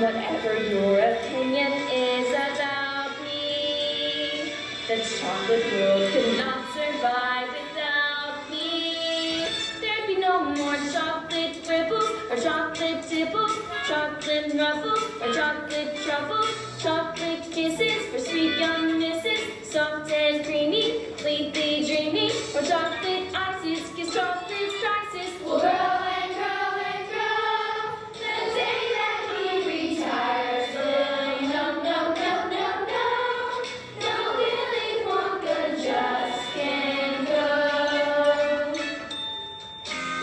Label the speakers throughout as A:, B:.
A: Whatever your opinion is about me, the chocolate world could not survive without me. There'd be no more chocolate dribbles or chocolate dibbles, chocolate ruffles or chocolate truffles, chocolate kisses for sweet young misses, soft and creamy, completely dreamy, or chocolate ices, 'cause chocolate's prices will grow and grow and grow. The day that he retires, no, no, no, no, no. No, Willy Wonka just can't go.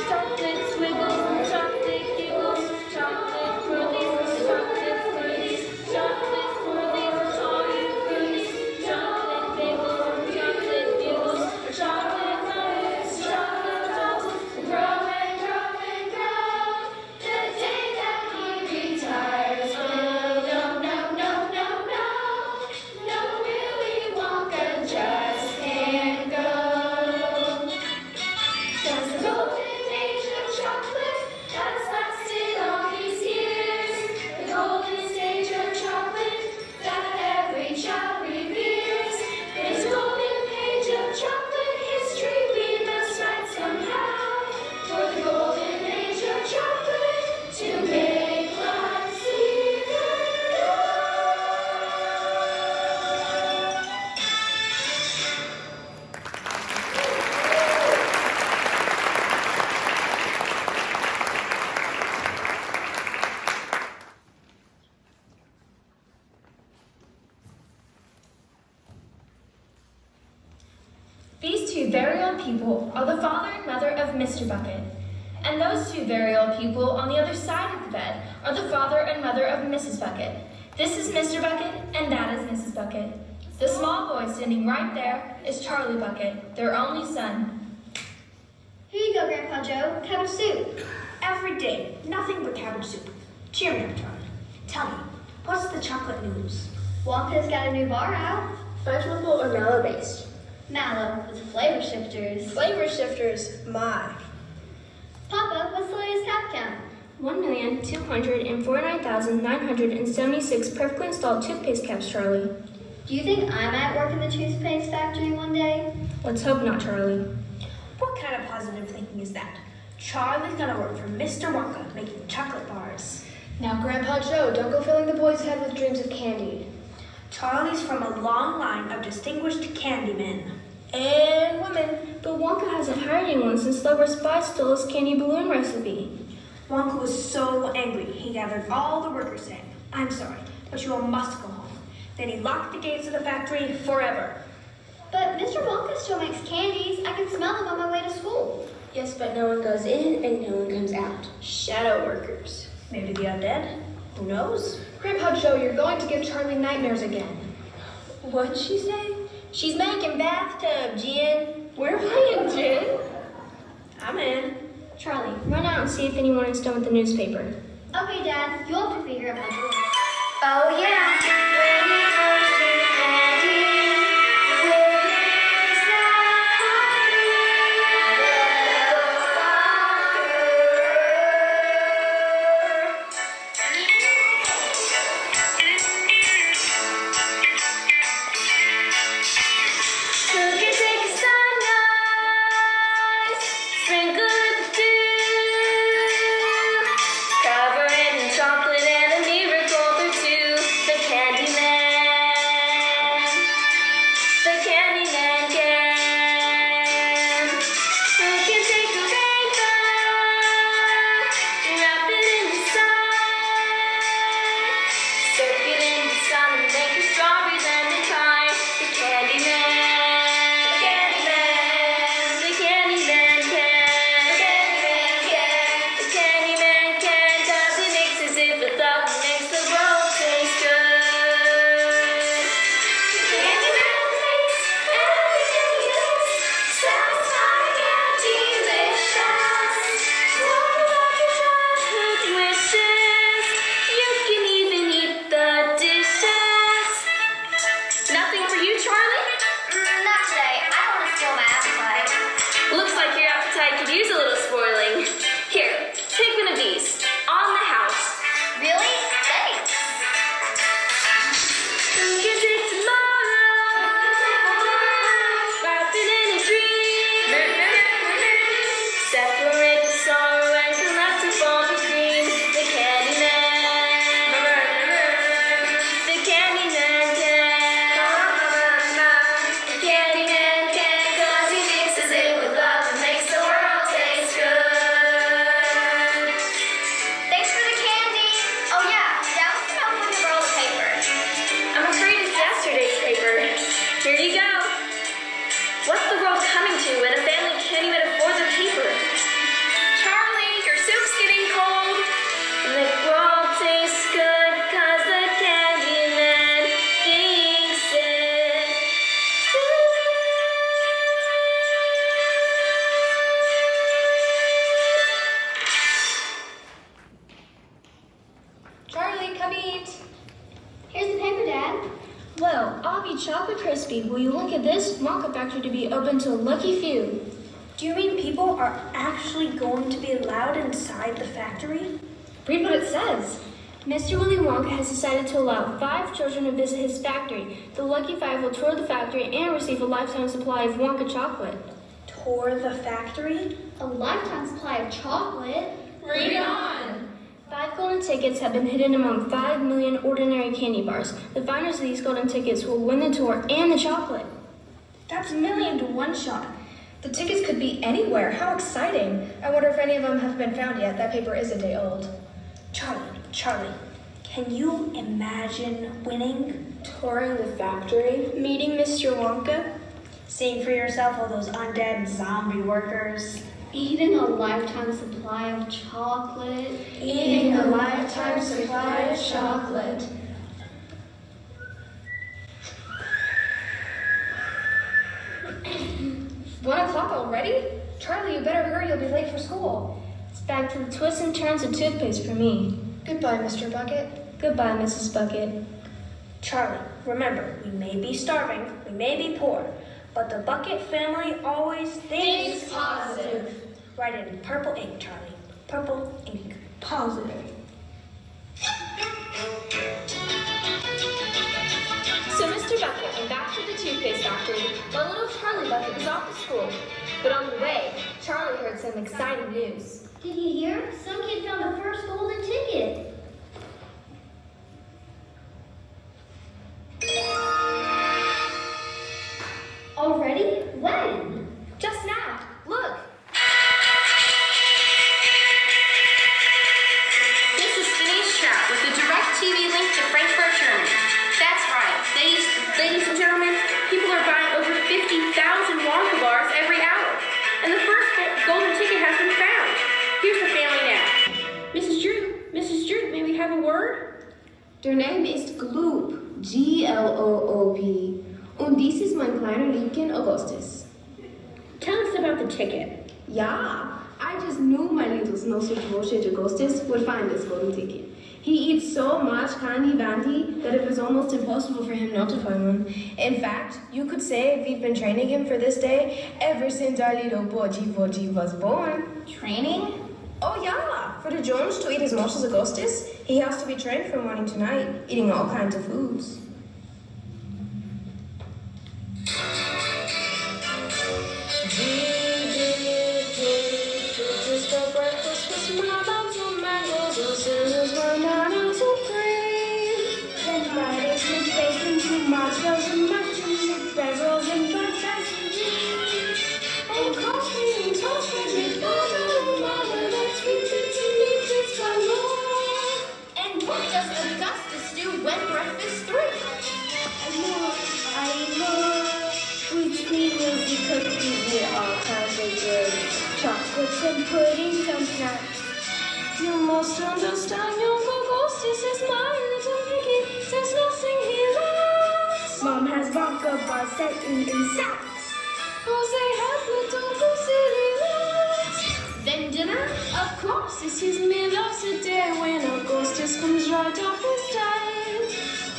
A: Chocolate swiggles, chocolate giggles, chocolate curlies, chocolate curlies, chocolate swirlies, all you girlies, chocolate bagels, chocolate bugles, chocolate nuggets, chocolate dolls, grow and grow and grow. The day that he retires, no, no, no, no, no. No, Willy Wonka just can't go. Just the golden age of chocolate has lasted all these years. The golden stage of chocolate that every child reveres. This golden page of chocolate history we must write somehow. For the golden age of chocolate to make life sweeter.
B: These two very old people are the father and mother of Mr. Bucket. And those two very old people on the other side of the bed are the father and mother of Mrs. Bucket. This is Mr. Bucket, and that is Mrs. Bucket. The small boy standing right there is Charlie Bucket, their only son.
C: Here you go, Grandpa Joe. Cabbage soup.
D: Every day, nothing but cabbage soup. Cheer me up, Charlie. Tell me, what's the chocolate news?
C: Wonka's got a new bar out.
E: Fudge waffle or mallow based?
C: Mallow with flavor shifters.
E: Flavor shifters, my.
C: Papa, what's the latest tap count?
B: 1,249,976 perfectly installed toothpaste caps, Charlie.
C: Do you think I might work in the toothpaste factory one day?
B: Let's hope not, Charlie.
D: What kind of positive thinking is that? Charlie's gonna work for Mr. Wonka making chocolate bars.
E: Now, Grandpa Joe, don't go filling the boy's head with dreams of candy.
D: Charlie's from a long line of distinguished candy men.
E: And women.
B: But Wonka hasn't hired anyone since Lover Spy stole his candy balloon recipe.
D: Wonka was so angry, he gathered all the workers saying, "I'm sorry, but you all must go home." Then he locked the gates of the factory forever.
C: But Mr. Wonka still makes candies. I can smell them on my way to school.
E: Yes, but no one goes in and no one comes out.
D: Shadow workers. Maybe the undead? Who knows?
E: Grandpa Joe, you're going to give Charlie nightmares again.
B: What'd she say?
E: She's making bathtub gin.
B: We're playing gin.
D: I'm in.
B: Charlie, run out and see if anyone is done with the newspaper.
C: Okay, Dad. You'll have to figure out my drawer.
A: Oh yeah, when it comes to candy, Willy's the Who can take a sunrise, sprinkle it with dew, cover it in chocolate and a miracle or two. The Candyman can. Who can take a rainbow, wrap it in the sun, soak it in the sun and make a strawberry lemon pie. The Candyman can. The Candyman can, 'cause he makes as if the thought makes the world taste good. Candyman makes everything he does satisfying and delicious. What about your childhood wishes? You can even eat the dishes. Nothing for you, Charlie?
C: Not today. I don't want to steal my appetite.
A: Looks like your appetite could use a little spoiling. Here, take one of these. On the house.
C: Really? Thanks.
B: Chocolate Crispy. Will you look at this Wonka factory to be open to a lucky few?
D: Do you mean people are actually going to be allowed inside the factory?
E: Read what it says.
B: Mr. Willy Wonka has decided to allow 5 children to visit his factory. The lucky 5 will tour the factory and receive a lifetime supply of Wonka chocolate.
D: Tour the factory?
C: A lifetime supply of chocolate.
A: Read on.
B: 5 golden tickets have been hidden among 5 million ordinary candy bars. The finders of these golden tickets will win the tour and the chocolate.
D: That's a million to one shot.
E: The tickets could be anywhere. How exciting. I wonder if any of them have been found yet. That paper is a day old.
D: Charlie, can you imagine winning?
E: Touring the factory?
B: Meeting Mr. Wonka?
D: Seeing for yourself all those undead zombie workers?
C: Eating a lifetime supply of chocolate.
B: Eating a lifetime supply of chocolate.
E: One o'clock already? Charlie, you better hurry. You'll be late for school.
B: It's back to the twists and turns of toothpaste for me.
E: Goodbye, Mr. Bucket.
B: Goodbye, Mrs. Bucket.
D: Charlie, remember, we may be starving, we may be poor, but the Bucket family always thinks
A: positive.
D: Write it in purple ink, Charlie. Purple ink. Positive.
B: So Mr. Bucket went back to the toothpaste factory while little Charlie Bucket was off to school. But on the way, Charlie heard some exciting news.
C: Did you hear? Some kid found the first golden ticket. Already? When?
B: Just now, look.
F: This is Phineas Trout with a direct TV link to Frankfurt, Germany. That's right, ladies and gentlemen, people are buying over 50,000 Wonka bars every hour. And the first golden ticket has been found. Here's the family now. Mrs. Drew, may we have a word?
G: Der Name ist Gloop, Gloop, und dies ist mein kleiner Liebchen Augustus.
F: Tell us about the ticket.
G: Ja, I just knew my little snowsuit Augustus would find this golden ticket. He eats so much candy bandy that it was almost impossible for him not to find one. In fact, you could say we've been training him for this day ever since our little Boji was born.
B: Training?
G: Oh yeah, for the Jones to eat as much as Augustus, he has to be trained from morning to night, eating all kinds of foods.
B: And what does Augustus do when breakfast through?
G: Which means we could eat all kinds of goods, chocolates and puddings and snacks. You must understand, young Augustus is my little piggy. There's nothing he lacks. Mom has vodka bars set in sacks, 'cause they have little goosey legs. Then dinner, of course, is his meal of the day when Augustus comes right off his diet.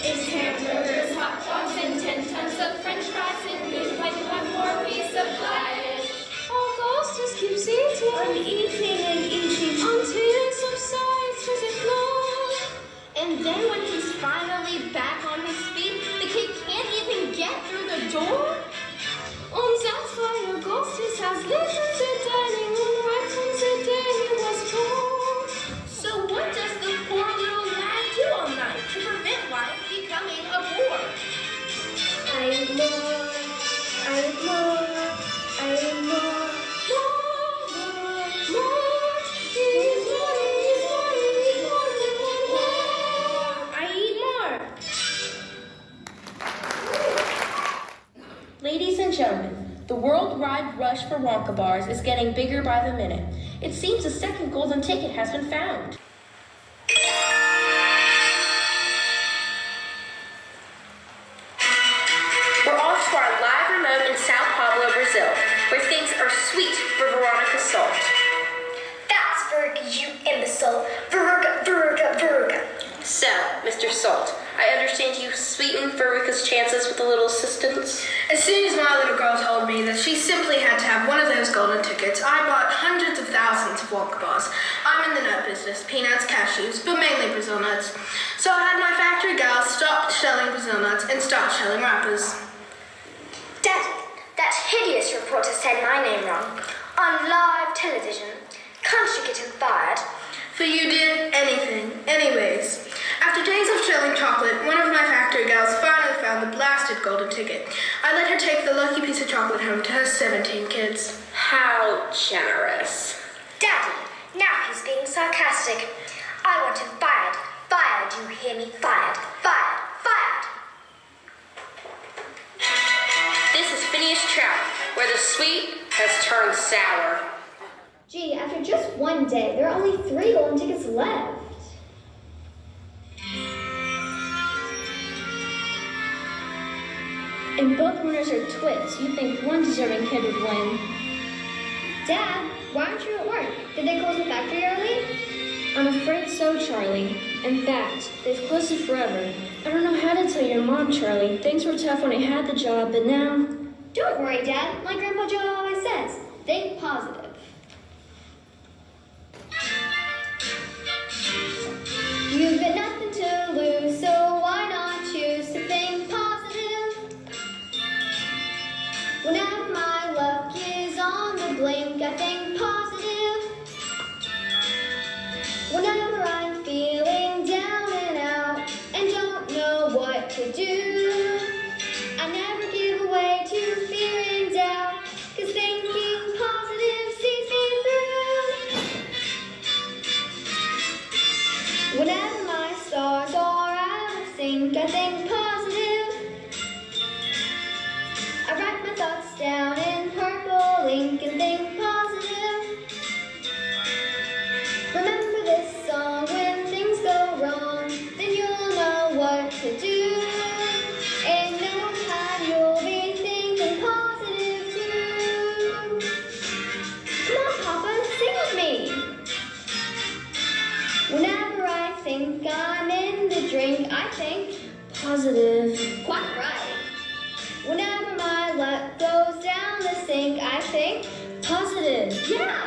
B: It's hamburgers, hot dogs, and 10 tons of french fries and meat like a 4-piece supply.
G: Augustus keeps eating and eating and eating until he subsides to the floor.
B: And then when he's finally back on his feet, the kid can't even get through the door?
G: And that's why Augustus has listened to dining room right since the day he was born.
B: So what does the poor little lad do all night to prevent life becoming a bore?
G: I eat more, I eat more, I eat more, more. Eat more, eat more, eat more, eat more. I eat more.
F: Ladies and gentlemen, the worldwide rush for Wonka bars is getting bigger by the minute. It seems a second golden ticket has been found. We're off to our live remote in Sao Paulo, Brazil, where things are sweet for Veronica Salt.
D: That's Veruca, you imbecile. Veruca.
F: So, Mr. Salt, I understand you sweetened Veruca's chances with a little assistance.
D: As soon as my little girl told me that she simply had to have one of those golden tickets, I bought hundreds of thousands of Wonka bars. I'm in the nut business, peanuts, cashews, but mainly Brazil nuts. So I had my factory gals stop selling Brazil nuts and start selling wrappers.
C: Daddy, that hideous reporter said my name wrong on live television. Can't you get him fired?
D: For you did anything. Anyways, after days of selling chocolate, one of my factory gals finally found the blasted golden ticket. I let her take the lucky piece of chocolate home to her 17 kids.
F: How generous.
C: Daddy, now he's being sarcastic. I want him fired. Fired, you hear me? Fired. Fired. Fired.
F: This is Phineas Trout, where the sweet has turned sour.
C: Gee, after just one day, there are only 3 golden tickets left.
A: And both winners are twits. You think one deserving kid would win.
C: Dad, why aren't you at work? Did they close the factory early?
A: I'm afraid so, Charlie. In fact, they've closed it forever. I don't know how to tell your mom, Charlie. Things were tough when I had the job, but now...
C: Don't worry, Dad. Like Grandpa Joe always says, think positive. You've got nothing to lose, so why not choose to think positive? Whenever my luck is on the blink, I think positive. Whenever I'm feeling down and out and don't know what to do, I never give away to fear and doubt, 'cause thinking positive sees me through. Whenever my stars are out of sync, I think positive. I write my thoughts down in purple ink and think positive. Remember this song, when things go wrong, then you'll know what to do. In no time you'll be thinking positive too. Come on, Papa, sing with me. Whenever I think I'm in the drink, I think
A: Positive.
C: quite right. Whenever my luck goes down the sink, I think
A: Positive.
C: yeah.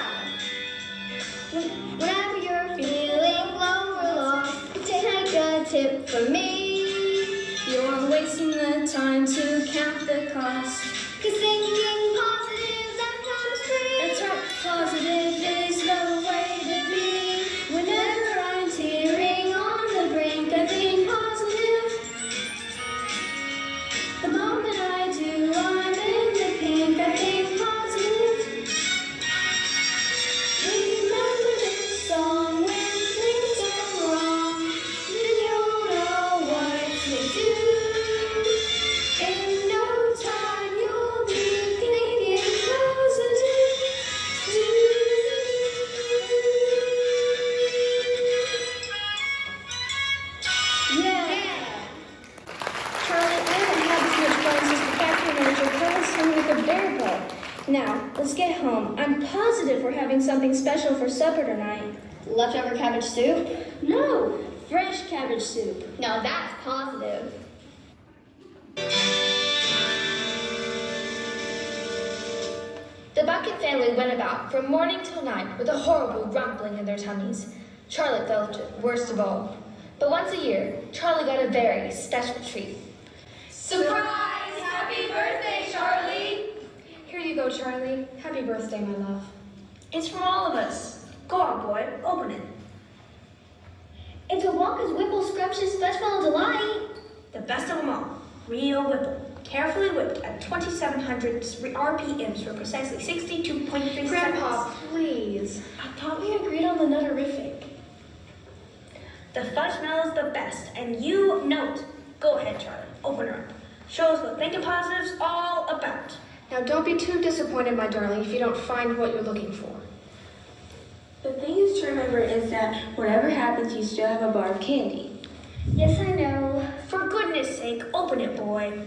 C: Whenever you're feeling low or lost, take a tip from me.
A: You're wasting the time to count the cost.
C: 'Cause thinking positive sometimes free.
A: That's right, positive is the way to be. Whenever I'm teetering on the brink, I think positive. The moment I do, I'm in the pink, I think positive. Remember this song, when things go wrong, then you'll know what to do. In no time you'll be thinking positive too. Yeah. Charlie, I haven't had this much fun since the factory manager promised me with a bear boat. Now, let's get home. I'm positive we're having something special for supper tonight.
C: Leftover cabbage soup?
A: No, fresh cabbage soup.
C: No, that's positive.
B: The Bucket family went about from morning till night with a horrible rumbling in their tummies. Charlotte felt it worst of all. But once a year, Charlie got a very special treat.
E: Surprise! Happy birthday, Charlie! Here you go, Charlie. Happy birthday, my love.
D: It's from all of us. Go on, boy, open it.
C: It's a Wonka's Whipple Scrumptious Marshmallow Delight.
D: The best of them all. Real Whipple. Carefully whipped at 2,700 RPMs for precisely 62.3
E: Grandpa,
D: seconds.
E: please. I thought we agreed on the nutterific.
D: The fudge smell is the best, and you know it. Go ahead, Charlie. Open her up. Show us what thinking positive's all about.
E: Now, don't be too disappointed, my darling, if you don't find what you're looking for.
G: The thing is to remember is that whatever happens, you still have a bar of candy.
C: Yes, I know.
D: For goodness sake, open it, boy.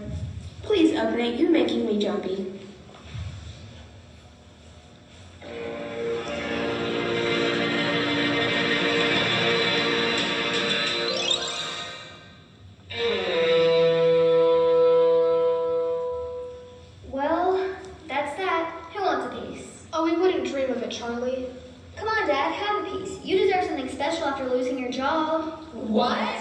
G: Please open it. You're making me jumpy.
C: on, Dad, have a piece. You deserve something special after losing your job.
E: What?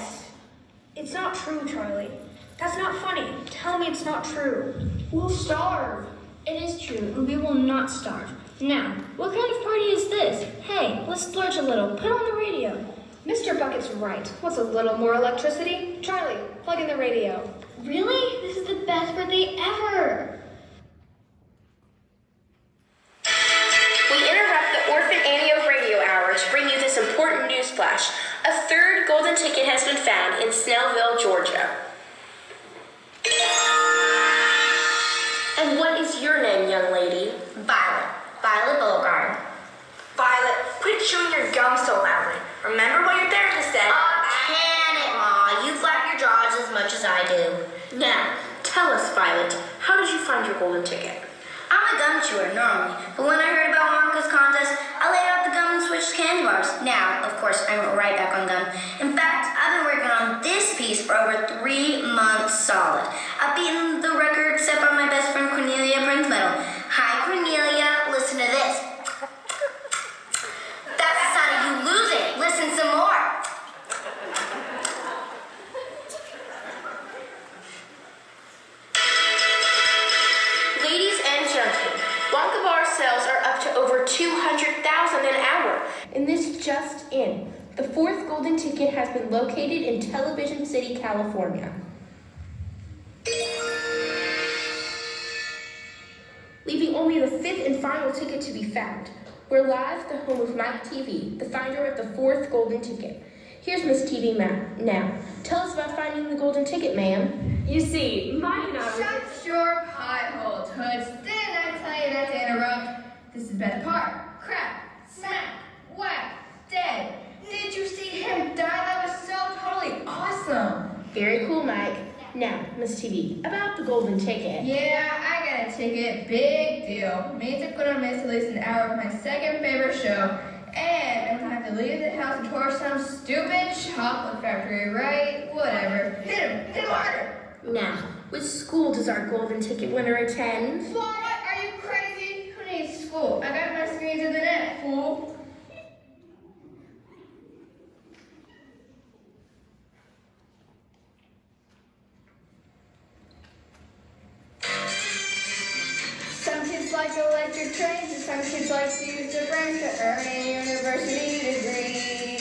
E: It's not true, Charlie. That's not funny. Tell me it's not true. We'll starve.
B: It is true, and we will not starve. Now, what kind of party is this? Hey, let's splurge a little. Put on the radio.
E: Mr. Bucket's right. What's a little more electricity? Charlie, plug in the radio.
C: Really? This is the best birthday ever.
F: We interrupt the Orphan Annie Radio Hour to bring you this important news flash. A third golden ticket has been found in Snellville, Georgia. And what is your name, young lady?
H: Violet. Violet Beauregard. Violet, quit chewing your gum so loudly. Remember what your therapist said?
F: Oh,
H: Can it, Ma? You flap your jaws as much as I do.
F: Now, tell us, Violet, how did you find your golden ticket?
H: I'm a gum chewer normally, but when I heard about Wonka's contest, I laid off the gum and switched to candy bars. Now, of course, I went right back on gum. In fact, I've been working on this piece for over 3 months solid. I've beaten the record set by my best friend Cornelia Prince Medal. Hi, Cornelia. Listen to this. That's the sound of you losing. Listen some more.
F: Ladies and gentlemen, Wonka bar sales are up to over 200,000 an hour. And this just in. The fourth golden ticket has been located in Television City, California. Leaving only the fifth and final ticket to be found. We're live at the home of Mike TV, the finder of the fourth golden ticket. Here's Miss TV now. Tell us about finding the golden ticket, ma'am.
I: You see, Mike and I were...
J: Shut your pie hole, Toots. Didn't I tell you not to interrupt? This is the best part. Crap, smack, whack, dead. Did you see him die? That was so totally awesome.
F: Very cool, Mike. Now, Miss TV, about the golden ticket.
J: Yeah, I got a ticket. Big deal. Means I'm gonna miss at least an hour of my second favorite show. And I'm gonna have to leave the house and tour some stupid chocolate factory, right? Whatever. Hit him harder.
F: Now, which school does our golden ticket winner attend?
J: What? Are you crazy? Who needs school? I got my screens in the net, fool. Some kids like electric trains, and some kids like to use their brains to earn a university degree.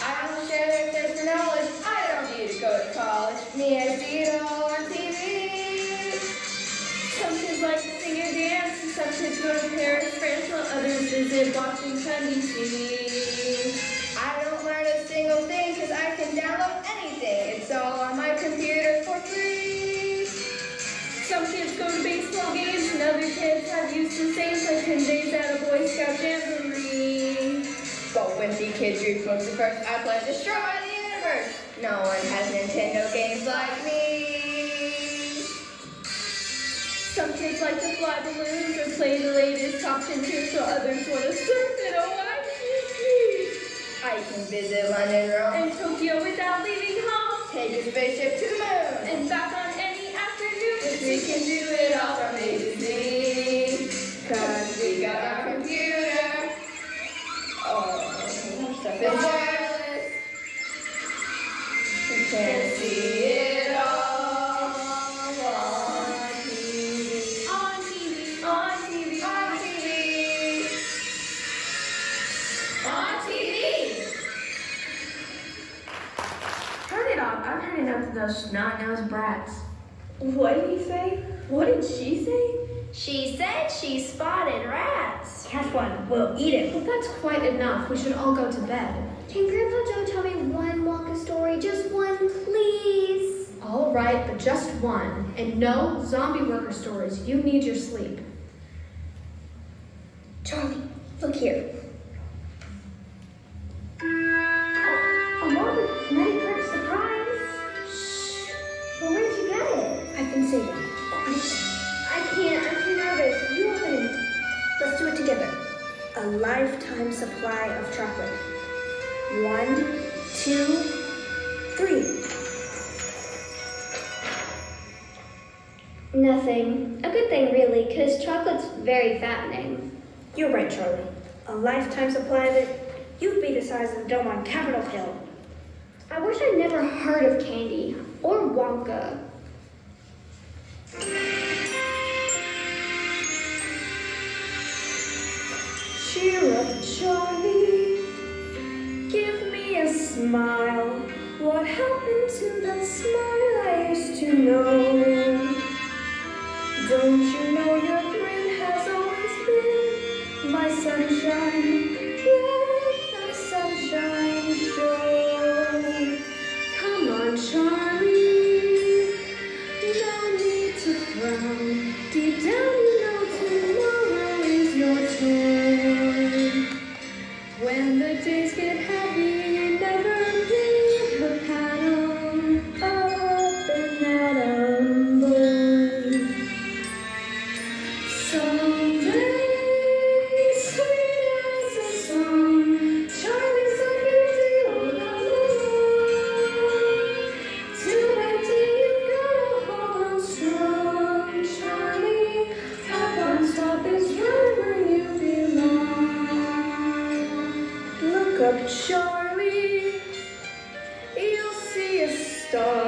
J: I don't share their thirst for knowledge. I don't need to go to college. Me, I see it all on TV. Some kids like to sing and dance, and some kids go to Paris, France, while others visit Washington, D.C. I don't learn a single thing, because I can download anything. It's all on my computer for free. Some kids go to baseball games, and other kids have used the same like 10 days at a Boy Scout jamboree. But when the kids read books at first, I plan to destroy the universe. No one has Nintendo games like me. Some kids like to fly balloons or play the latest top 10 tunes, while others want to surf in a YGG. I can visit London, Rome, and Tokyo without leaving home. Take a spaceship to the moon, and back on any afternoon. We can do it all from A to Z, 'cause we got our computer. Oh, stuff is wireless. We can see it all on TV. On TV. On TV. On TV. On TV.
I: Turn it off. I'm turning up to those snot-nosed brats.
E: What did he say? What did she say?
B: She said she spotted rats.
E: Catch one. We'll eat it. Well, that's quite enough. We should all go to bed.
C: Can Grandpa Joe tell me one Wonka story? Just one, please.
E: All right, but just one. And no zombie worker stories. You need your sleep.
C: Charlie, look here.
E: A Wonka Many Perk surprise.
C: Well, where'd you get it?
E: I've been saving.
C: I can't. I'm too nervous. You open it.
H: Let's do it together. A lifetime supply of chocolate. 1, 2, 3.
C: Nothing. A good thing, really, because chocolate's very fattening.
H: You're right, Charlie.
G: A lifetime supply of it, you'd be the size of the dome on Capitol Hill.
C: I wish I'd never heard of candy or Wonka.
G: Cheer up, Charlie. Give me a smile. What happened to that smile I used to know? Don't you know your grin has always been my sunshine? Let that sunshine show. Come on, Charlie. No need to frown. Deep down you know tomorrow is your turn. When the days get heavy, never leave the paddle up and Adam boy. Someday, sweet as a song, Charlie's a beauty all alone. Too empty, you gotta hold on strong, Charlie. Up on top is right where you belong. Look up, Charlie. You'll see a star.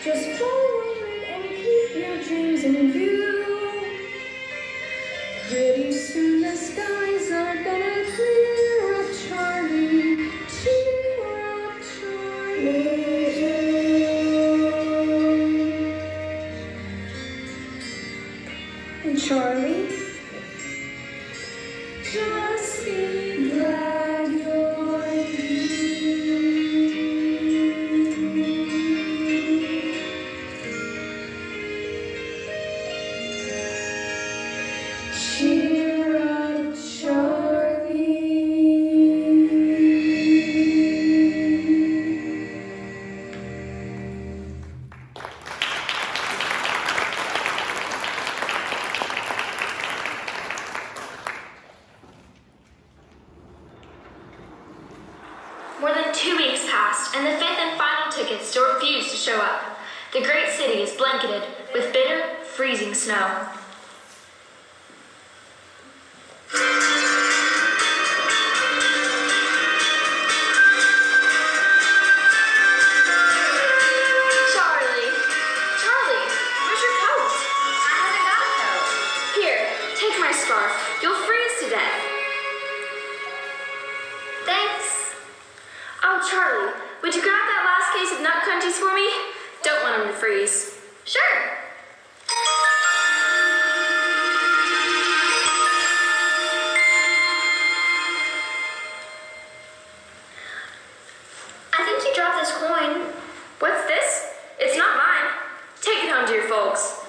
G: Just follow it and keep your dreams in view. Pretty soon the skies are gonna clear up, Charlie. Cheer up, Charlie. And Charlie, just be glad you're here. Cheer up, Charlie.
B: More than 2 weeks passed, and the fifth and final ticket still refused to show up. The great city is blanketed with bitter, freezing snow. Charlie, where's your coat?
H: I haven't got a coat.
B: Here, take my scarf. You'll freeze to death.
H: Thanks.
B: Oh, Charlie, would you grab that last case of nut crunchies for me? Don't want them to freeze.
H: Sure. I think you dropped this coin.
B: What's this? It's not mine. Take it home to your folks.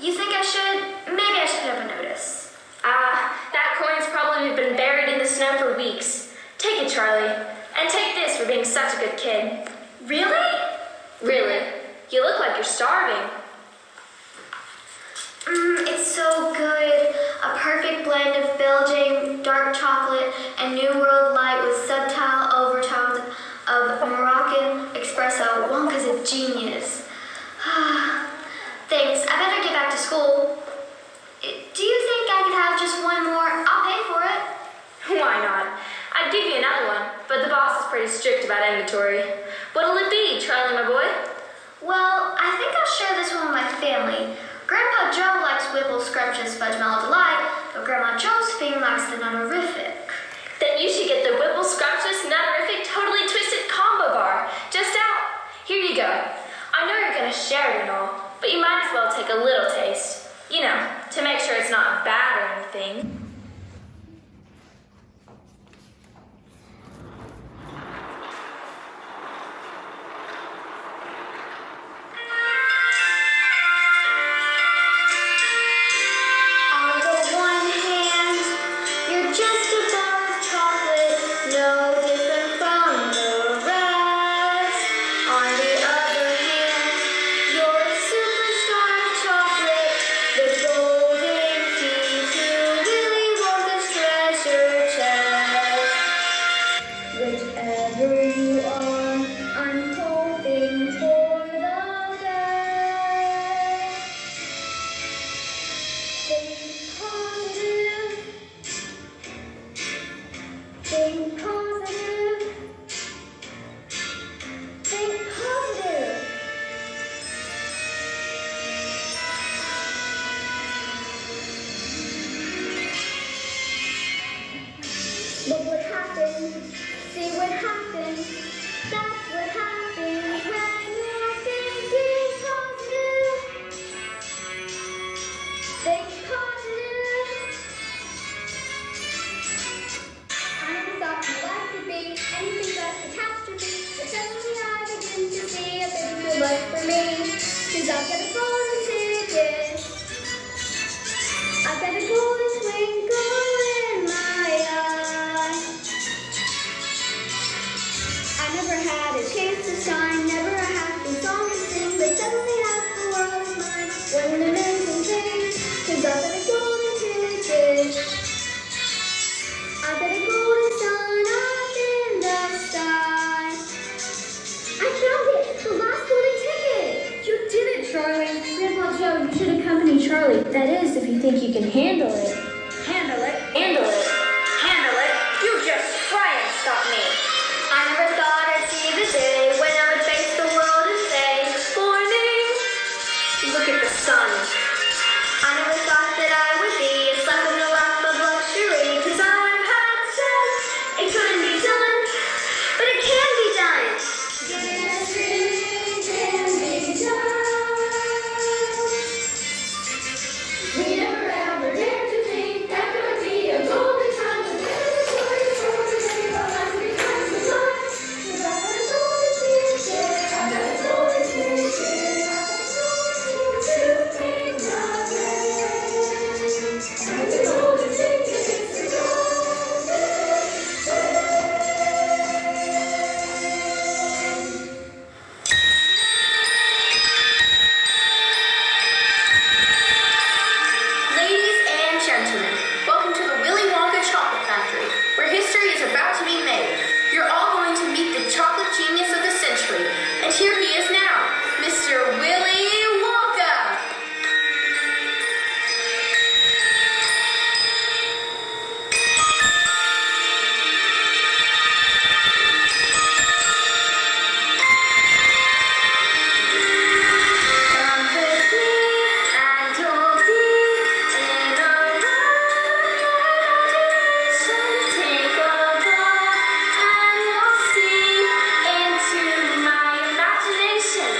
H: You think I should? Maybe I should put up a notice.
B: That coin's probably been buried in the snow for weeks. Take it, Charlie. And take this for being such a good kid.
H: Really?
B: Really? You look like you're starving.
H: It's so good. A perfect blend of Belgian dark chocolate and New World light with subtle overtones of Moroccan espresso. Wonka's a genius. Thanks. I better get back to school. Do you think I could have just one more? I'll pay for it.
B: Why not? I'd give you another one, but the boss is pretty strict about inventory. What'll it be, Charlie, my boy?
H: Well, I think I'll share this one with my family. Grandpa Joe likes Whipple Scrumptious Fudge Mellow Delight, but Grandma Josephine likes the Nutterific.
B: Then you should get the Whipple Scrumptious Nutterific Totally Twisted Combo Bar. Just out. Here you go. I know you're gonna share it and all, but you might as well take a little taste. You know, to make sure it's not bad or anything.
H: On the one hand, you're just a bar of chocolate, no different from the rest. On the other hand, you're a superstar of chocolate, the golden key to Willy
C: Think positive. Think positive. Look what happened. See what happened. That's what happens when you're thinking positive. Think positive. I never thought my life would be anything but catastrophe, but suddenly I begin to see a bit of good luck for me. 'Cause I've got a golden ticket. I've got a golden twinkle in my eye. I never had a chance to shine, never a happy song to sing, but suddenly half the world is mine. What an amazing thing, 'cause I've got a golden ticket. I've got a golden sun up in the sky. I found it, the last golden ticket.
A: You did it, Charlie. Grandpa Joe, you should accompany Charlie. That is, if you think you can handle it.
H: Handle it. Handle it. Handle it. You just try and stop me. I never thought I'd see the day when I would face the world and say, morning. Look at the sun. I never thought that I would be a slap in the lap of luxury, 'cause I've had said it couldn't be done, but it can be done.
C: Yes, it can be done. We never ever dared to think that there would be a golden time when there's a story for the day of our lives becomes the light. 'Cause I've got a golden ticket. I've got a golden ticket. I've got a golden ticket to think nothing. I've got a golden ticket. It's a golden ticket.
F: Ladies and gentlemen, welcome to the Willy Wonka Chocolate Factory, where history is about to be made. You're all going to meet the chocolate genius of the century, and here he is now, Mr. Willy Wonka! Come with me, and you'll be in a imagination. Take a walk, and you'll see into my imagination.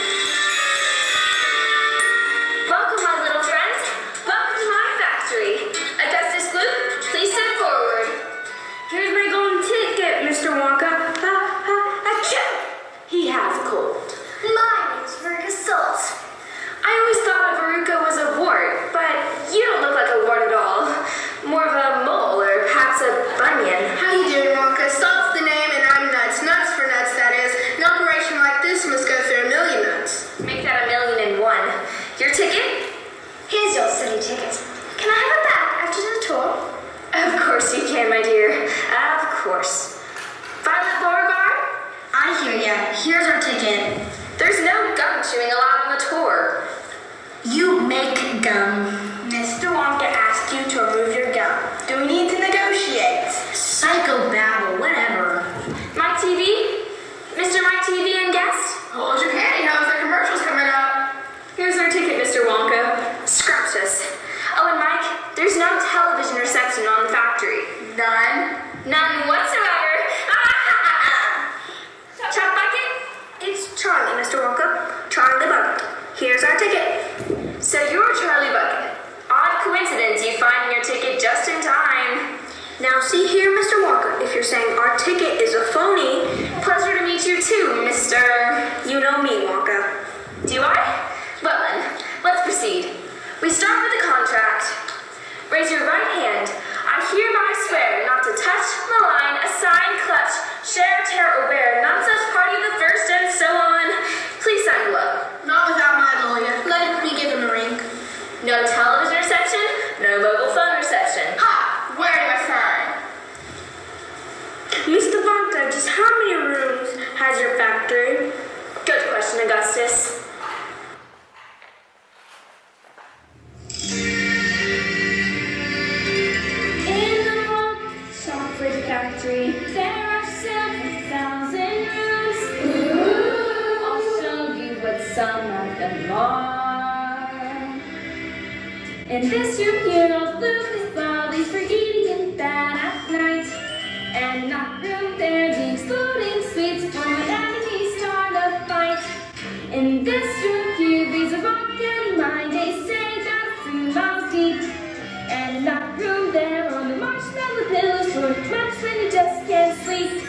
F: Welcome, my little friends. Welcome to my factory. Augustus Gloop, please step forward. Here's my golden ticket, Mr. Wonka. Achoo! He has a cold.
H: My name's Veruca Salt.
F: I always thought a verruca was a wart, but you don't look like a wart at all. More of a mole or perhaps a bunion.
D: How you doing, Wonka? Salt's the name and I'm nuts. Nuts for nuts, that is. An operation like this must go through a million nuts.
F: Make that 1,000,001. Your ticket?
H: Here's your silly ticket. Can I have it back after the tour?
F: Of course you can, my dear. Of course. Violet Beauregard?
H: I hear ya. Here's our ticket.
F: There's no gum chewing allowed on the tour.
H: You make gum.
F: Mr. Wonka asked you to remove your gum. Do we need to negotiate?
H: Psychobabble, whatever.
F: Mike TV? Mr. Mike TV and guest?
D: Hold your pantyhose, the commercial's coming up.
F: Here's our ticket, Mr. Wonka. Scrumptious. Oh, and Mike, there's no television reception on the factory.
D: None.
F: None whatsoever. Chuck Bucket? It's Charlie, Mr. Wonka. Charlie Bucket. Here's our ticket. So you're Charlie Bucket. Odd coincidence you find your ticket just in time. Now see here, Mr. Wonka, if you're saying our ticket is a phony, pleasure to meet you too, Mr. You know me, Wonka. Do I? Well then, let's proceed. We start with the contract. Raise your right hand. I hereby swear not to touch, malign, assign, clutch, share, tear, or bear none such party of the first and so on. Please sign below.
D: Not without my lawyer. Let me give him a ring.
F: No television reception, no mobile phone reception.
D: Ha! Where do I sign?
F: Mr. Wonka, just how many rooms has your factory? Good question, Augustus.
A: In the chocolate factory, there are 7,000 rooms. I'll show you what some of them are. In this room here, all the Lucas lollies for eating in bed at night. And in that room there, the exploding sweets for when enemies start a fight. In this room here, these are all getting mine. They say that's 3 miles deep. And in that room there, on the marshmallow pillows, for much when you just can't sleep.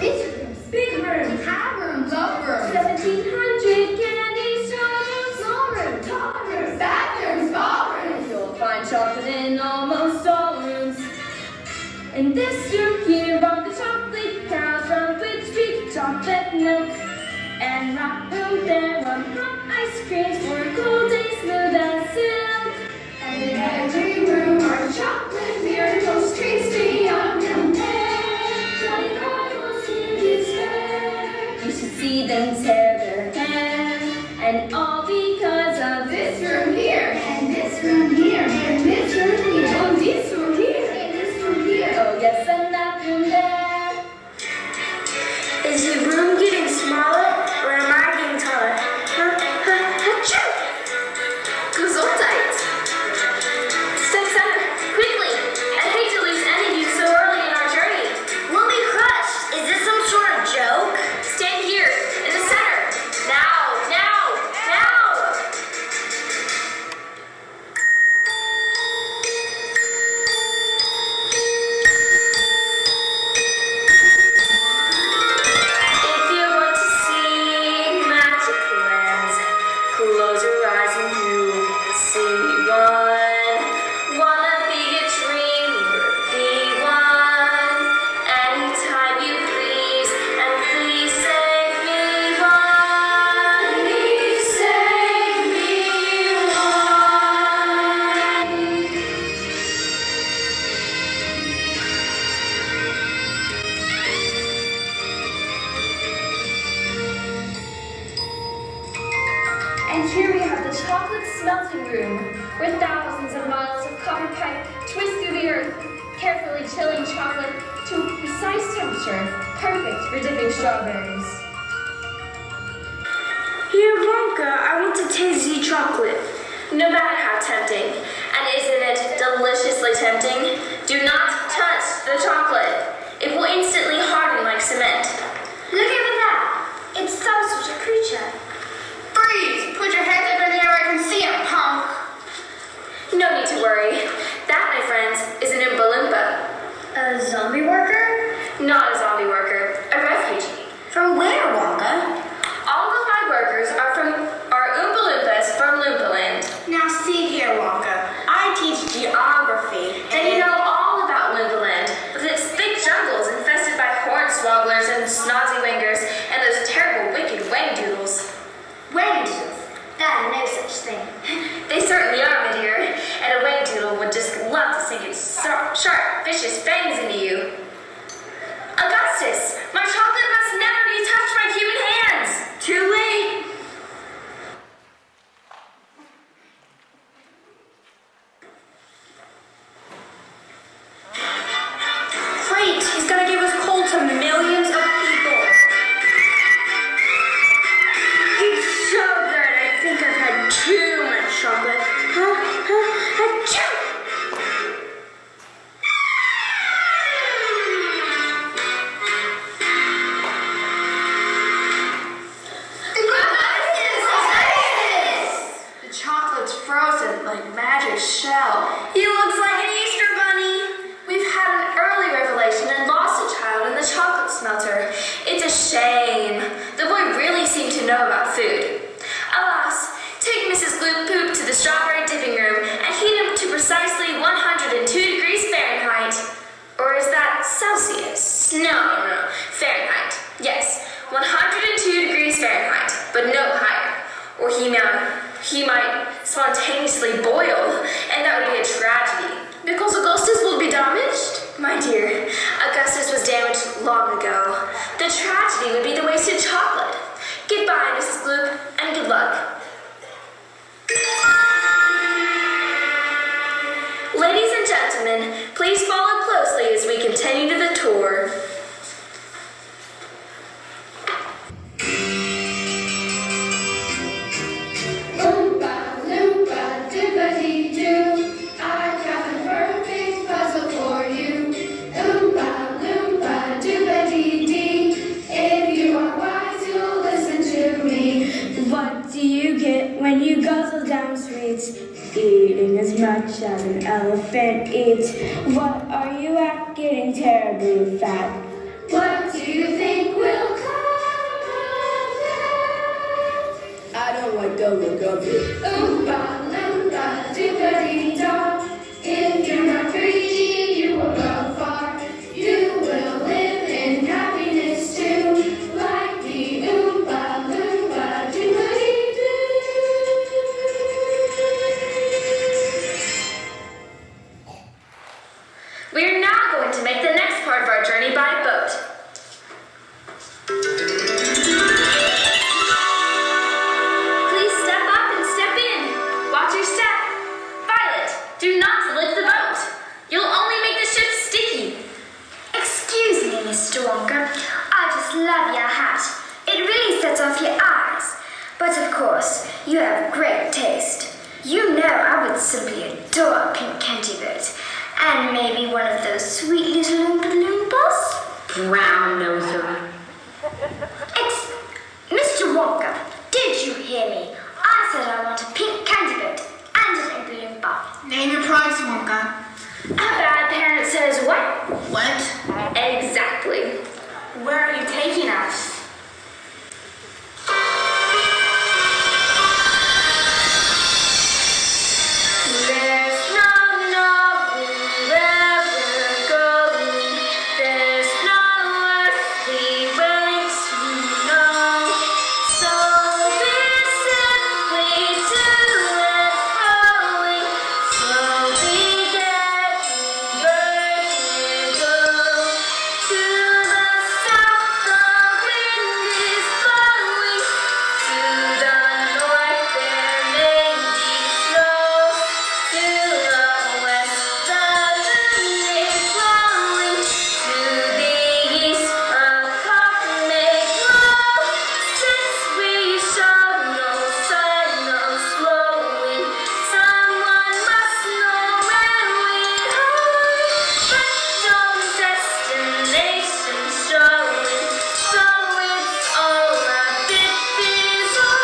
J: These rooms, big rooms, high rooms, low rooms,
A: 1,700 candy showrooms,
J: small rooms, tall rooms, fat rooms, small rooms.
A: you'll find chocolate in almost all rooms. In this room here are the chocolate cows from which we get chocolate milk. And in that room there are hot ice creams for a cold day smooth as silk.
J: And in every room are chocolate miracles, treats beyond compare.
A: Like almost in despair, you should see them tear their hair. And all because of
J: This room here, and this room here, and this room here,
A: oh, this room here.
J: and this room here.
A: Oh yes, and that room there.
H: Is the room getting smaller or am I getting taller? Achoo!
F: Gesundheit. Step 7, quickly. I hate to lose any of you so early in our journey.
H: We'll be crushed. Is this some sort of joke?
F: Stand here, in the center. Now, now, now. If you want to see magic lands, close your eyes and you'll see one. Wanna be a dreamer, be one. Anytime you please, and please save me one. Please save me one.
B: And here we have the chocolate smelting room, where thousands of miles of copper pipe twist through the earth, carefully chilling chocolate to a precise temperature, perfect for dipping strawberries.
F: Here, Wonka, I want to taste the chocolate. No matter how tempting, and isn't it deliciously tempting? Do not touch the chocolate. It will instantly harden like cement.
H: Look at that. It's such a creature.
J: Freeze! Put your head up in the air, I can see it, punk.
F: No need to worry. That, my friends, is an Oompa Loompa.
H: A zombie worker?
F: Not a zombie worker, a refugee.
H: From where, Wonka?
F: All of my workers are Oompa Loompas from Loompaland.
H: Now see here, Wonka. I teach geography.
F: And you know all about Loompaland, with its thick jungles infested by hornswogglers and snazzy wingers, and those terrible wicked wangdoodles.
H: Wangdoodles. That no such thing.
F: They certainly are, my dear, and a wangdoodle would just love to sink its sharp, vicious fangs into you. Augustus, my chocolate must never be touched by human hands. Too late.
H: Great, he's gonna give us coal to millions of people.
F: It's so good. I think I've had too much chocolate. Achoo!
J: The chocolate's frozen like magic shell.
F: He looks like an Easter bunny. We've had an early revelation and lost a child in the chocolate smelter. It's a shame. The boy really seemed to know about food. Alas, take Mrs. Gloop Poop to the strawberry dipping room and heat him to precisely 102 degrees Fahrenheit. Or is that Celsius? No. Fahrenheit. Yes, 102 degrees Fahrenheit, but no higher. Or he might spontaneously boil, and that would be a tragedy. Because Augustus will be damaged? My dear, Augustus was damaged long ago. The tragedy would be the wasted chocolate. Goodbye, Mrs. Gloop, and good luck. Ladies and gentlemen, please follow closely as we continue to the tour.
G: does an elephant eat? What are you at? Getting terribly fat.
J: What do you think will come of that?
I: I don't like the look of it.
J: Oompa loompa doopity-da. If you're not greedy, you will go far. You will live in happiness too, like the Oompa loompa doopity-doo.
F: We are now going to make the next part of our journey by boat. Please step up and step in. Watch your step. Violet, do not lift the boat. You'll only make the ship sticky.
H: Excuse me, Mr. Wonka. I just love your hat. It really sets off your eyes. But of course, you have great taste. You know I would simply adore a pink candy boat. And maybe one of those sweet little Oompa Loompas?
F: Brown noser.
H: Mr. Wonka, did you hear me? I said I want a pink candy boat and an Oompa Loompa.
D: Name your price, Wonka.
F: A bad parent says what?
D: What?
F: Exactly. Where are you taking us? There's no knowing where we're going. There's no earthly way to know. So we're simply to and froing. Slowly getting vertigo. To the south the wind is blowing. To the north there may be snow. To the west the wind is blowing. To the east a cock may crow. Since we show no sign of slowing, someone must know where we're going. But no destination showing, so it's all a bit bizarre.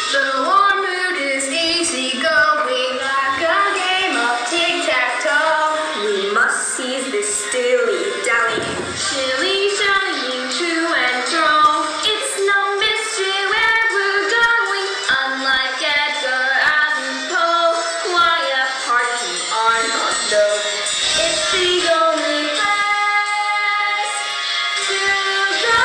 D: The warm mood is easy going, like a game of tic-tac-toe.
F: We must seize this dilly-dally, shilly-shallying to and fro. It's no mystery where we're going, unlike Edgar Allan Poe. Why apart we are not known. It's the only place to go.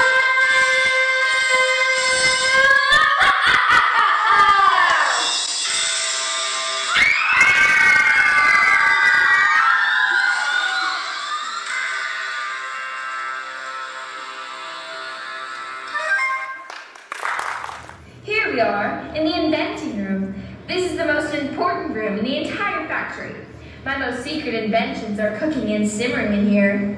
B: Here we are, in the inventing room. This is the most important room in the entire factory. My most secret inventions are cooking and simmering in here.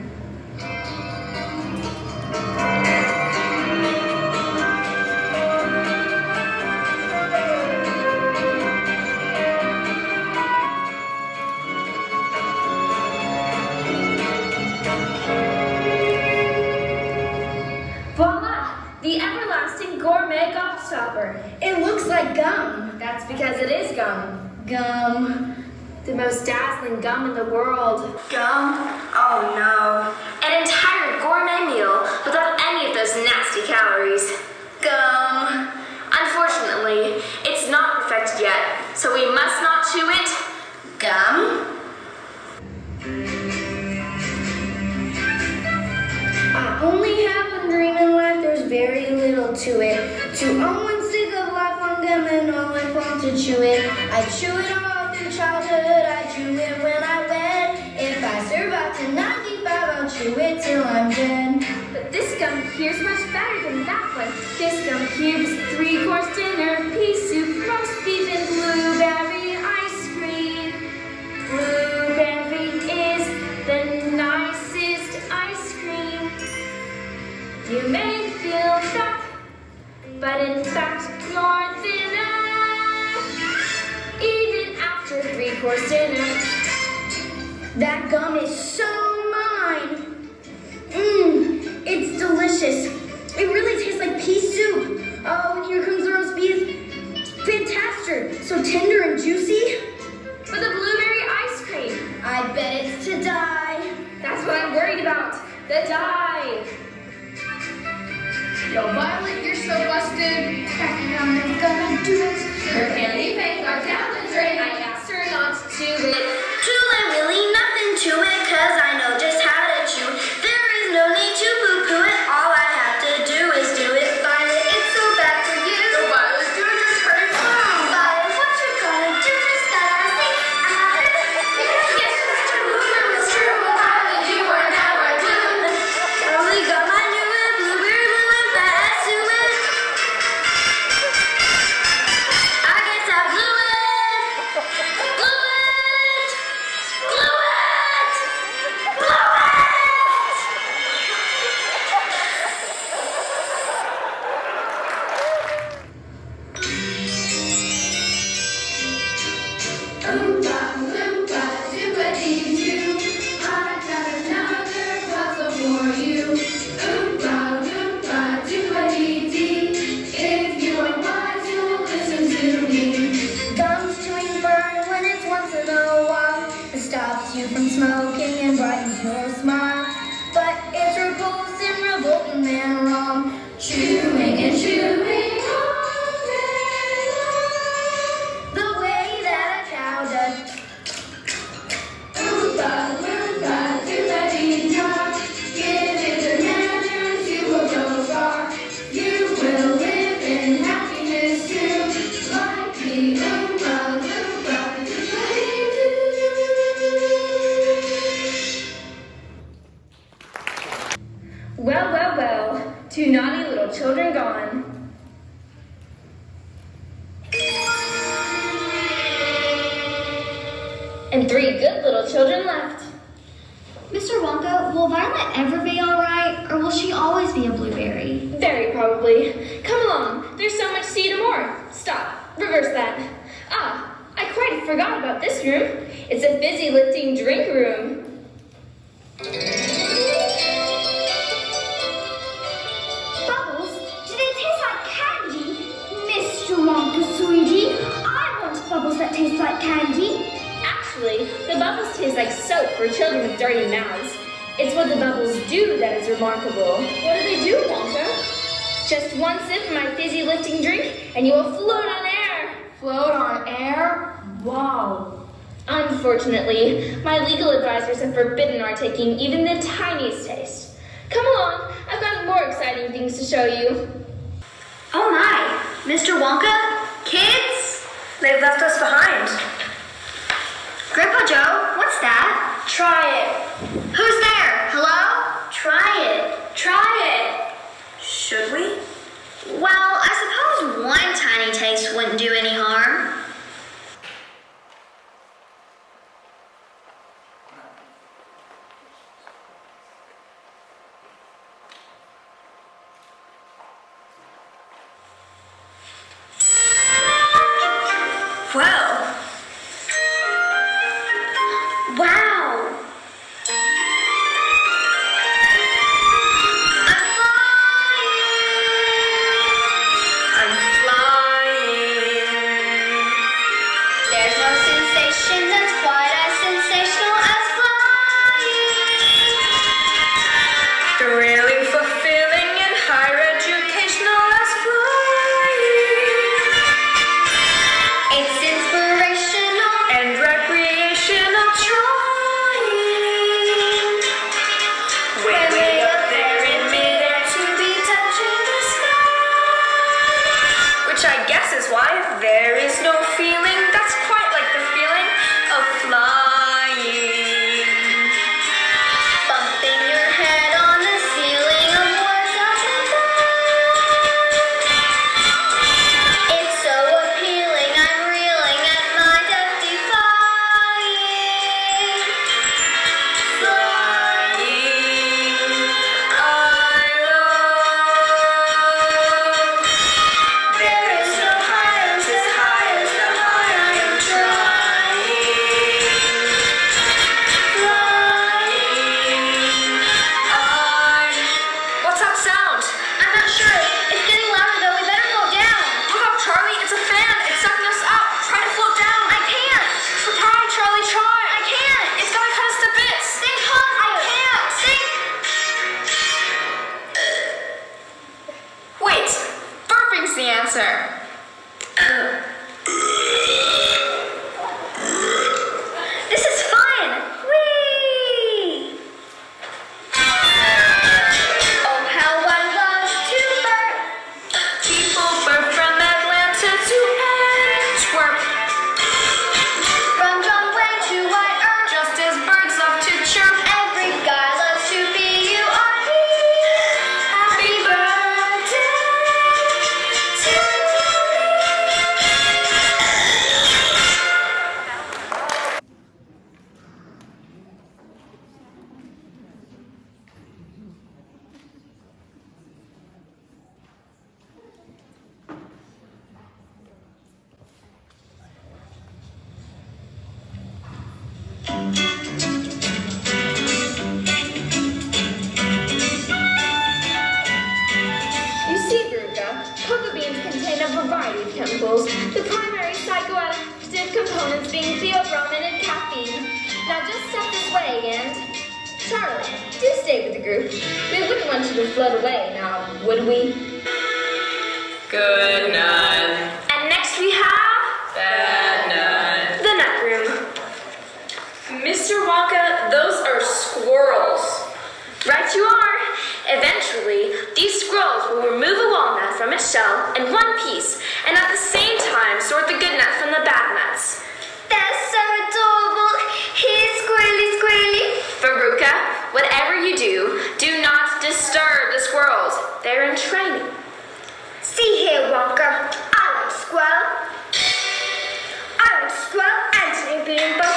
B: Voila! The everlasting gourmet gobstopper.
E: It looks like gum.
B: That's because it is gum.
E: Gum.
B: The most dazzling gum in the world.
H: Gum? Oh no.
F: An entire gourmet meal without any of those nasty calories.
H: Gum.
F: Unfortunately, it's not perfected yet, so we must not chew it.
H: Gum?
E: I only have one dream in life, there's very little to it. To own one stick of life on gum and always want to chew it. I chew it all through childhood, I chew it when I wed. If I survive to 95, I'll chew it till I'm dead.
B: But this gum here's much better than that one. This gum here is 3-course dinner, pea soup, roast beef, and blueberry ice cream. Blueberry is the nicest ice cream. You may feel fat, but in fact you're thinner. Even after 3-course dinner.
E: That gum is so mine. It's delicious. It really tastes like pea soup. Oh, and here comes the roast beef. Fantastic. custard, so tender and juicy.
B: Or the blueberry ice cream.
E: I bet it's to die.
B: That's what I'm worried about. The dye.
J: Yo, Violet, you're so busted. I'm gonna do it. Her candy paint got down the drain.
B: I asked her not to do it.
H: Truly, really nothing to it, cause I know just how to chew. There is no need to poo-poo it. All I have to do is do it. Violet, it's so bad for you.
J: Yo, Violet, do it just hurt.
H: Violet, what you gonna do? Just gotta say,
J: Yes, it's true, Violet, you are now my blue.
H: I only got my new blueberry blue and fast to it. I guess I blew it. Blew it. Blew it. Blew it.
J: Oompa, loompa, doobity-doo. I got another puzzle for you. Oompa, loompa, doobity-dee. If you are wise, you'll listen to me.
E: Gums chewing burn when it's once in a while. It stops you from smoking and brightens your smile. But it's repulsive, revolting, and wrong.
J: Chewing and chewing all day
E: The way that a cow does.
J: Oompa, loompa, doobity-da. Give it a measure, you will go far. You will live in happiness too. Like the Oompa, loompa, doobity-doo.
B: Well, well, well. 2 naughty little children gone. And 3 good little children left.
C: Mr. Wonka, will Violet ever be alright, or will she always be a blueberry?
B: Very probably. Come along. There's so much to see tomorrow. Stop. Reverse that. Ah, I quite forgot about this room. It's a fizzy lifting drink room.
C: Bubbles? Do they taste like candy? Mr. Wonka, sweetie, I want bubbles that taste like candy.
B: Actually, the bubbles taste like soap for children with dirty mouths. It's what the bubbles do that is remarkable. What do they do, Wonka? Just one sip of my fizzy lifting drink, and you will float on air.
J: Float on air? Wow.
B: Unfortunately, my legal advisors have forbidden our taking even the tiniest taste. Come along, I've got more exciting things to show you.
H: Oh my, Mr. Wonka? Kids? They've left us behind. Grandpa Joe, what's that? Try it. Who's there? Hello? Try it. Try it. Should we? Well, I suppose one tiny taste wouldn't do any harm. Well. Wow. I'm flying.
A: Charlie and... Charlie, do stay with the group. We wouldn't want you to float away now, would we?
K: Good night.
B: And next we have...
K: Bad night.
B: the nut room.
A: Mr. Wonka, those are squirrels.
B: Right you are. Eventually, these squirrels will remove a walnut from its shell in one piece, and at the same time sort the good nuts from the bad nuts.
C: That's so adorable. Here's Squirrely Squirrely.
B: Veruca, whatever you do, do not disturb the squirrels. They're in training.
C: See here, Wonka. I want squirrel. I want squirrel and an Oompa Loompa.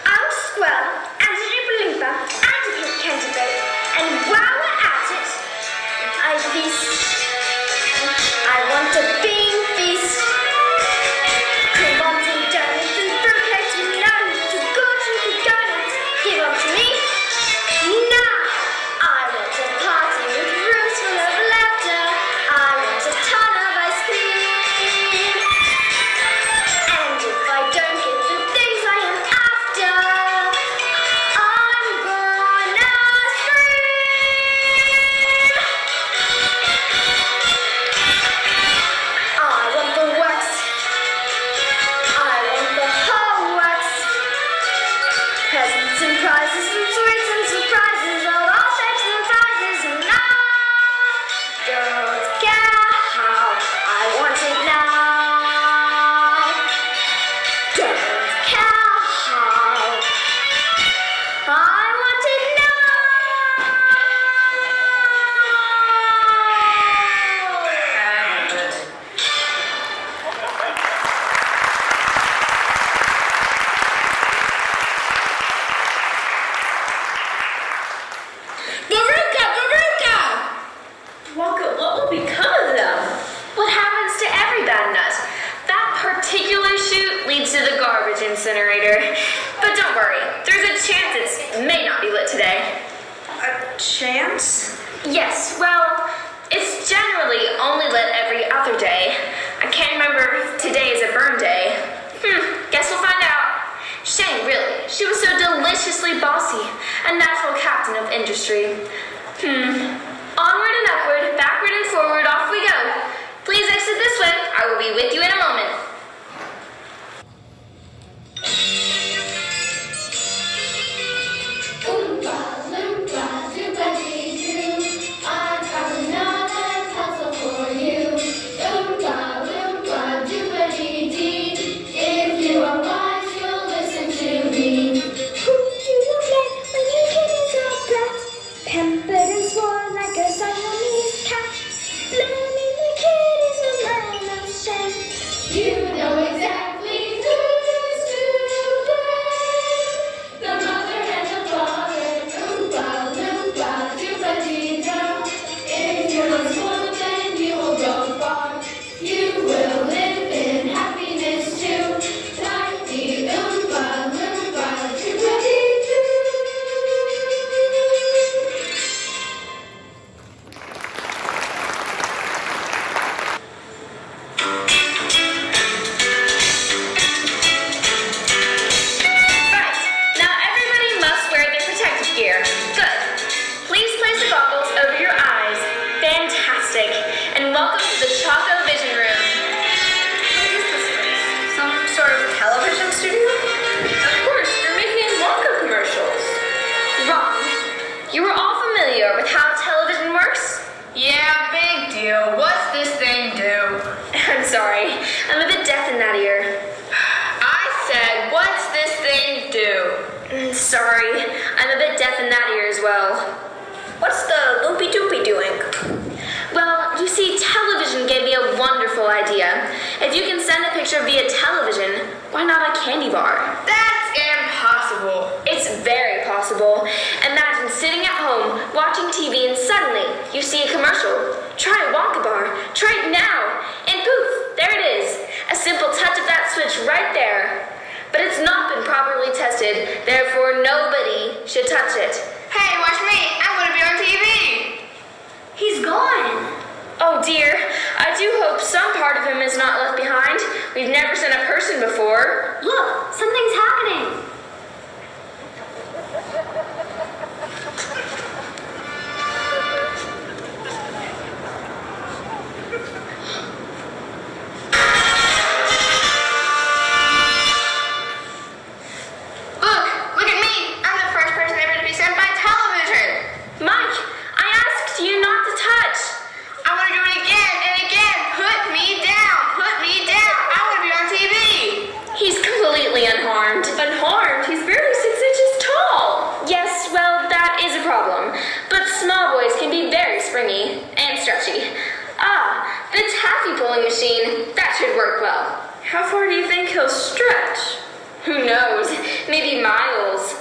C: I want squirrel and an Oompa Loompa and a pink canterbury. And while we're at it, I want a bean feast. Come on, some donuts and fruitcakes. You know you're too good to be donuts. Give up to me. Now, I want a party with rooms full of laughter. I want a ton of ice cream. And if I don't get the things I am after, I'm gonna scream. I want the works. I want the whole works. Presents and prizes and sweets and surprises of all shapes and sizes, and I don't care how I want it now. Don't care how I want it now.
K: Veruca!
A: Wonka, what will become of them?
B: What happens to every bad nut? That particular chute leads to the garbage incinerator. But don't worry, there's a chance it may not be lit today.
D: A chance?
B: Yes, well, it's generally only lit every other day. I can't remember if today is a burn day. Guess we'll find out. Shame, really. She was so deliciously bossy, a natural captain of industry. Onward and upward, backward and forward, off we go. Please exit this way. I will be with you in a moment.
C: Oompa Loompa Doobity-Doo, I've got another puzzle for you. Oompa Loompa Doobity-Dee, if you are wise, you'll listen to me. Who do you play when your kitties are flat? Pampered and spoiled like a Siamese cat. Blaming the kitties a man of shame. You know exactly who's to blame. The mother and the father. Oompa Loompa Doobity-Doo. If you're not spoiled, then you will go far. You will live in happiness too. Like the Oompa Loompa Doobity-Doo.
B: Right, now everybody must wear their protective gear. Good. Please place the goggles over your eyes. Fantastic. And welcome to the Choco Vision Room.
D: What is this place? Some sort of television studio?
A: Of course, you're making Wonka commercials.
B: Wrong. You are all familiar with how television works?
K: Yeah, big deal. What's this thing do?
B: I'm sorry. I'm a bit deaf in that ear.
K: I said, what's this thing do?
B: Sorry. I'm a bit deaf in that ear as well.
D: What's the loopy doopy doing?
B: Well, you see, television gave me a wonderful idea. If you can send a picture via television, why not a candy bar?
K: That's impossible.
B: It's very possible. Imagine sitting at home, watching TV, and suddenly you see a commercial. Try a Wonka bar. Try it now. And poof, there it is. A simple touch of that switch right there. But it's not been properly tested, therefore nobody should touch it.
K: Hey, watch me. I'm going to be on TV.
C: He's gone.
B: Oh dear, I do hope some part of him is not left behind. We've never seen a person before.
C: Look, something's happening.
K: problem. But small boys can be very springy and stretchy. Ah, the taffy pulling machine. That should work well.
F: How far do you think he'll stretch?
K: Who knows? Maybe miles.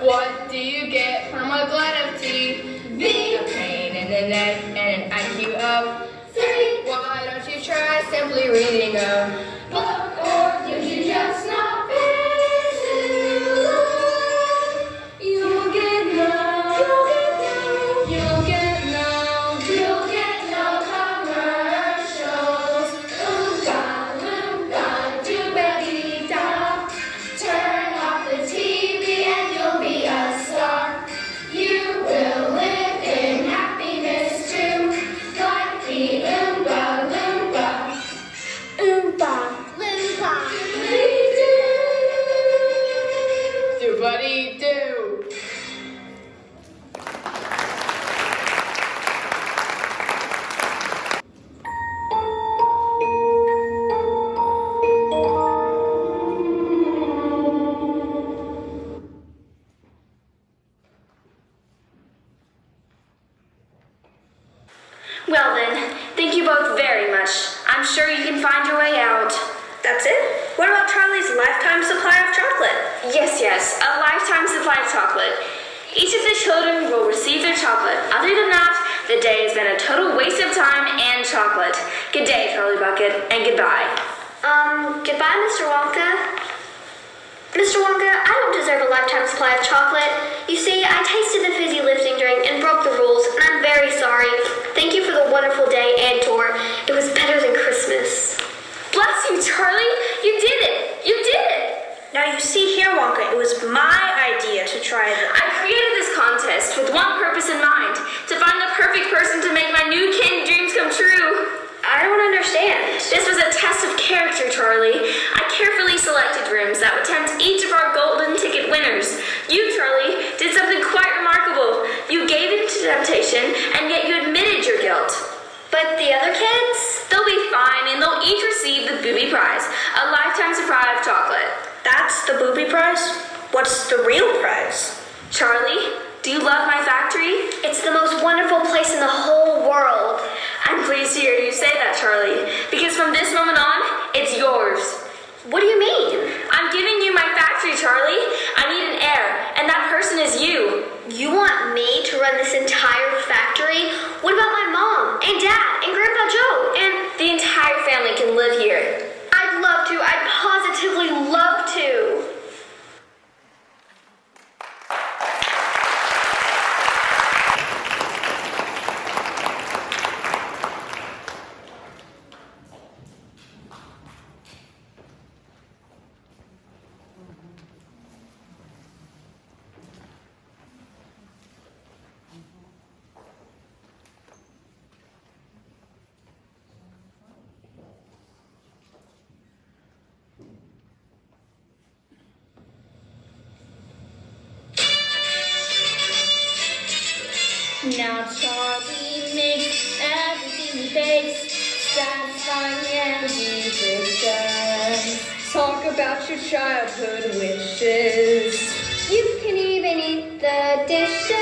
J: What do you get from a glut of tea? A pain in the neck and an IQ of 3. Why don't you try simply reading a book, or do you just not finish it? You'll get no, you'll get no commercials. Oompa, doobity-da. Turn off the TV and you'll be a star. You will live in happiness too, like the Oompa Loompa.
C: Oompa, loompa.
J: Doobity-doo.
K: Well then, thank you both very much. I'm sure you can find your way out.
D: That's it? What about Charlie's lifetime supply of chocolate?
K: Yes, a lifetime supply of chocolate. Each of the children will receive their chocolate. Other than that, the day has been a total waste of time and chocolate. Good day, Charlie Bucket, and goodbye.
C: Goodbye, Mr. Wonka. Mr. Wonka, I don't deserve a lifetime supply of chocolate. You see, I tasted the fizzy lifting drink and broke the rules, and I'm very sorry. Thank you for the wonderful day and tour. It was better than Christmas.
K: Bless you, Charlie. You did it. You did it.
D: Now you see here, Wonka, it was my idea to try this.
K: I created this contest with one purpose in mind, to find the perfect person to make my new candy dreams come true.
D: I don't understand.
K: This was a test of character, Charlie. I carefully selected rooms that would tempt each of our golden ticket winners. You, Charlie, did something quite remarkable. You gave in to temptation, and yet you admitted your guilt.
C: But the other kids?
K: They'll be fine, and they'll each receive the booby prize, a lifetime supply of chocolate.
D: That's the booby prize? What's the real prize?
K: Charlie, do you love my factory?
C: It's the most wonderful place in the whole world.
K: I'm pleased to hear you say that, Charlie, because from this moment on, it's yours.
C: What do you mean?
K: I'm giving you my factory, Charlie. I need an heir, and that person is you.
C: You want me to run this entire factory? What about my mom and dad and Grandpa Joe and...
K: The entire family can live here.
C: I'd love to. I'd positively love to.
A: Now Charlie makes everything he bakes, satisfying and delicious.
J: Talk about your childhood wishes.
C: You can even eat the dishes.